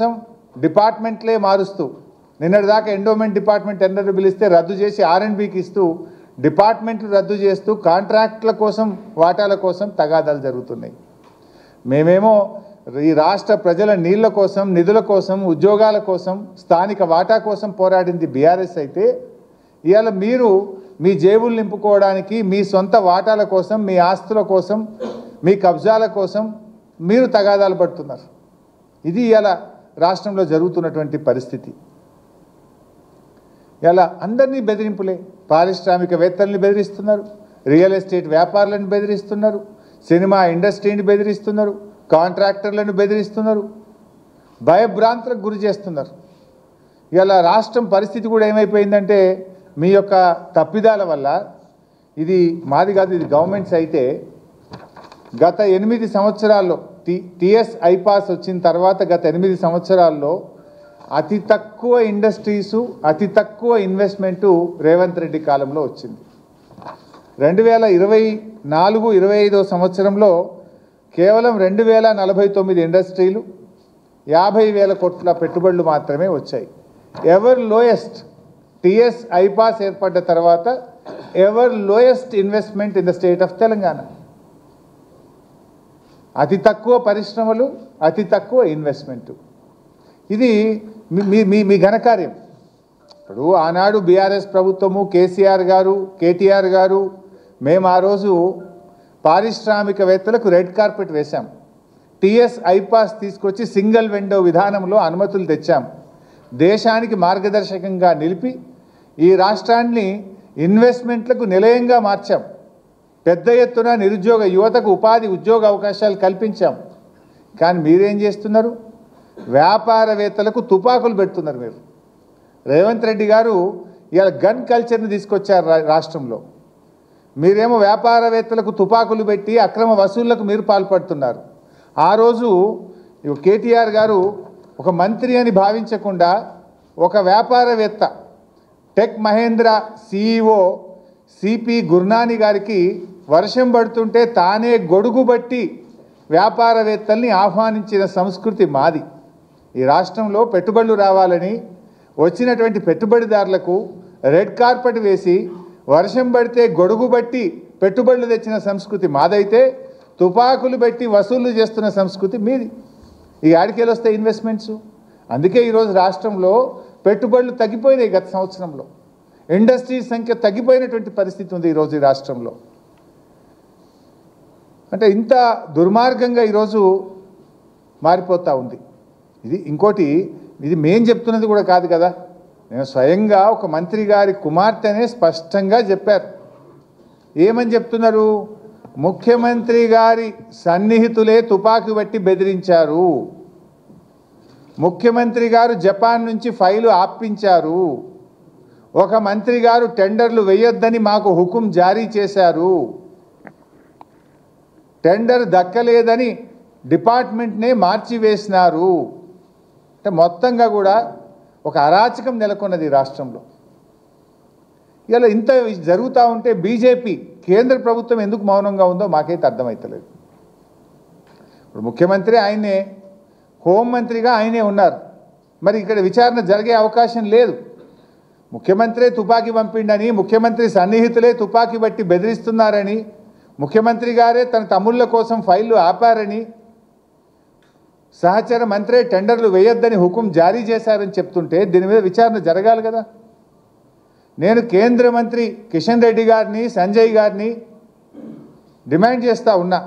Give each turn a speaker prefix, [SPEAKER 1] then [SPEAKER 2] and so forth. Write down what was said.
[SPEAKER 1] కోసం డిపార్ట్మెంట్లే మారుస్తూ నిన్నటిదాకా ఎండోమెంట్ డిపార్ట్మెంట్ టెండర్లు పిలిస్తే రద్దు చేసి R&Bకి ఇస్తూ డిపార్ట్మెంట్లు రద్దు చేస్తూ కాంట్రాక్టుల కోసం వాటాల కోసం తగాదాలు జరుగుతున్నాయి. మేమేమో ఈ రాష్ట్ర ప్రజల నీళ్ల కోసం నిధుల కోసం ఉద్యోగాల కోసం స్థానిక వాటా కోసం పోరాడింది బీఆర్ఎస్ అయితే ఇవాళ మీరు మీ జేబులు నింపుకోవడానికి మీ సొంత వాటాల కోసం మీ ఆస్తుల కోసం మీ కబ్జాల కోసం మీరు తగాదాలు పడుతున్నారు. ఇది ఇవాళ రాష్ట్రంలో జరుగుతున్నటువంటి పరిస్థితి. ఇలా అందరినీ బెదిరింపులే. పారిశ్రామికవేత్తల్ని బెదిరిస్తున్నారు, రియల్ ఎస్టేట్ వ్యాపారులను బెదిరిస్తున్నారు, సినిమా ఇండస్ట్రీని బెదిరిస్తున్నారు, కాంట్రాక్టర్లను బెదిరిస్తున్నారు, భయభ్రాంతులకు గురి చేస్తున్నారు. ఇలా రాష్ట్రం పరిస్థితి కూడా ఏమైపోయిందంటే మీ యొక్క తప్పిదాల వల్ల ఇది మాది కాదు, ఇది గవర్నమెంట్స్ అయితే గత 8 సంవత్సరాల్లో టీఎస్ ఐపాస్ వచ్చిన తర్వాత గత 8 సంవత్సరాల్లో అతి తక్కువ ఇండస్ట్రీసు అతి తక్కువ ఇన్వెస్ట్మెంటు రేవంత్ రెడ్డి కాలంలో వచ్చింది. 2024-25 సంవత్సరంలో కేవలం 2049 ఇండస్ట్రీలు 50,000 కోట్ల పెట్టుబడులు మాత్రమే వచ్చాయి. ఎవర్ లోయెస్ట్ టీఎస్ ఐపాస్ ఏర్పడ్డ తర్వాత ever lowest investment in the state of Telangana. అతి తక్కువ పరిశ్రమలు అతి తక్కువ ఇన్వెస్ట్మెంటు. ఇది మీ ఘనకార్యం. ఇప్పుడు ఆనాడు బీఆర్ఎస్ ప్రభుత్వము కేసీఆర్ గారు కేటీఆర్ గారు మేము ఆ రోజు పారిశ్రామికవేత్తలకు రెడ్ కార్పెట్ వేశాం. టీఎస్ ఐపాస్ తీసుకొచ్చి సింగిల్ విండో విధానంలో అనుమతులు తెచ్చాం. దేశానికి మార్గదర్శకంగా నిలిపి ఈ రాష్ట్రాన్ని ఇన్వెస్ట్మెంట్లకు నిలయంగా మార్చాం. పెద్ద ఎత్తున నిరుద్యోగ యువతకు ఉపాధి ఉద్యోగ అవకాశాలు కల్పించాం. కానీ మీరేం చేస్తున్నారు? వ్యాపారవేత్తలకు తుపాకులు పెడుతున్నారు. మీరు రేవంత్ రెడ్డి గారు ఇవాళ గన్ కల్చర్ని తీసుకొచ్చారు రాష్ట్రంలో. మీరేమో వ్యాపారవేత్తలకు తుపాకులు పెట్టి అక్రమ వసూళ్లకు మీరు పాల్పడుతున్నారు. ఆ రోజు కేటీఆర్ గారు ఒక మంత్రి అని భావించకుండా ఒక వ్యాపారవేత్త tech Mahindra CEO C P Gurnani గారికి వర్షం పడుతుంటే తానే గొడుగు బట్టి వ్యాపారవేత్తల్ని ఆహ్వానించిన సంస్కృతి మాది. ఈ రాష్ట్రంలో పెట్టుబడులు రావాలని వచ్చినటువంటి పెట్టుబడిదారులకు రెడ్ కార్పెట్ వేసి వర్షం పడితే గొడుగు బట్టి పెట్టుబడులు తెచ్చిన సంస్కృతి మాదైతే తుపాకులు పెట్టి వసూళ్లు చేస్తున్న సంస్కృతి మీది. ఈ ఆడికేలు వస్తాయి ఇన్వెస్ట్మెంట్స్. అందుకే ఈరోజు రాష్ట్రంలో పెట్టుబడులు తగ్గిపోయినాయి. గత సంవత్సరంలో ఇండస్ట్రీస్ సంఖ్య తగ్గిపోయినటువంటి పరిస్థితి ఉంది ఈరోజు ఈ రాష్ట్రంలో. అంటే ఇంత దుర్మార్గంగా ఈరోజు మారిపోతూ ఉంది. ఇది ఇంకోటి, ఇది మేం చెప్తున్నది కూడా కాదు కదా. నేను స్వయంగా ఒక మంత్రి గారి కుమార్తెనే స్పష్టంగా చెప్పారు. ఏమని చెప్తున్నారు? ముఖ్యమంత్రి గారి సన్నిహితులే తుపాకీ బట్టి బెదిరించారు, ముఖ్యమంత్రి గారు జపాన్ నుంచి ఫైలు ఆపించారు, ఒక మంత్రి గారు టెండర్లు వేయొద్దని మాకు హుకుం జారీ చేశారు, టెండర్ దక్కలేదని డిపార్ట్మెంట్నే మార్చివేసినారు. అంటే మొత్తంగా కూడా ఒక అరాచకం నెలకొన్నది రాష్ట్రంలో. ఇలా ఇంత జరుగుతూ ఉంటే బీజేపీ కేంద్ర ప్రభుత్వం ఎందుకు మౌనంగా ఉందో మాకైతే అర్థమవుతలేదు. ఇప్పుడు ముఖ్యమంత్రి ఆయనే, హోంమంత్రిగా ఆయనే ఉన్నారు. మరి ఇక్కడ విచారణ జరిగే అవకాశం లేదు. ముఖ్యమంత్రే తుపాకీ పంపిండని, ముఖ్యమంత్రి సన్నిహితులే తుపాకీ బట్టి బెదిరిస్తున్నారని, ముఖ్యమంత్రి గారే తన తమ్ముళ్ళ కోసం ఫైళ్లు ఆపారని, సహచర మంత్రే టెండర్లు వేయొద్దని హుకుం జారీ చేశారని చెప్తుంటే దీని మీద విచారణ జరగాలి కదా. నేను కేంద్ర మంత్రి కిషన్ రెడ్డి గారిని సంజయ్ గారిని డిమాండ్ చేస్తూ ఉన్నా.